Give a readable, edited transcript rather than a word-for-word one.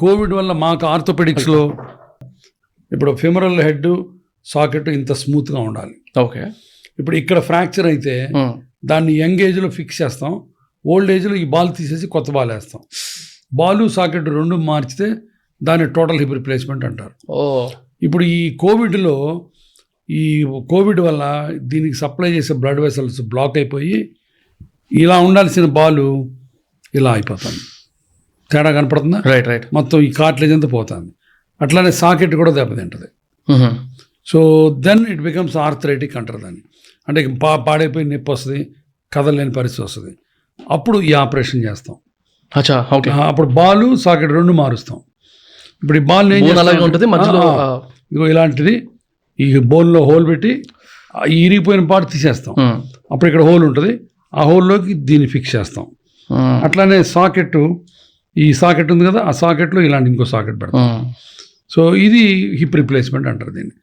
Covid వల్ల మాకు ఆర్థోపెడిక్స్లో ఇప్పుడు ఫెమరల్ హెడ్ సాకెట్ ఇంత స్మూత్గా ఉండాలి. ఓకే. ఇప్పుడు ఇక్కడ ఫ్రాక్చర్ అయితే దాన్ని యంగ్ ఏజ్లో ఫిక్స్ చేస్తాం, ఓల్డ్ ఏజ్లో ఈ బాల్ తీసేసి కొత్త బాల్ వేస్తాం. బాలు సాకెట్ రెండు మార్చితే దాన్ని టోటల్ హిప్ రిప్లేస్మెంట్ అంటారు. ఇప్పుడు ఈ కోవిడ్ వల్ల దీనికి సప్లై చేసే బ్లడ్ వెసల్స్ బ్లాక్ అయిపోయి ఇలా ఉండాల్సిన బాలు ఇలా అయిపోతుంది. తేడా కనపడుతుందా? రైట్. మొత్తం ఈ కార్ట్లేజ్ అంతా పోతుంది. అట్లానే సాకెట్ కూడా దెబ్బతింటుంది. So then it becomes arthritic అంటారు దాన్ని. అంటే పాడైపోయి నొప్పి వస్తుంది, కదలలేని పరిస్థితి వస్తుంది. అప్పుడు ఈ ఆపరేషన్ చేస్తాం. అప్పుడు బాలు సాకెట్ రెండు మారుస్తాం. ఇప్పుడు ఈ బాల్ ఉంటుంది మధ్యలో ఇదిగో ఇలాంటిది ఈ బోన్లో హోల్ పెట్టి ఈ ఇరిగిపోయిన పార్ట్ తీసేస్తాం. అప్పుడు ఇక్కడ హోల్ ఉంటుంది, ఆ హోల్లోకి దీన్ని ఫిక్స్ చేస్తాం. అట్లానే ఈ సాకెట్ ఉంది కదా, ఆ సాకెట్లో ఇలాంటి ఇంకో సాకెట్ పెడతాం. సో ఇది హిప్ రిప్లేస్మెంట్ అంటారు దీన్ని.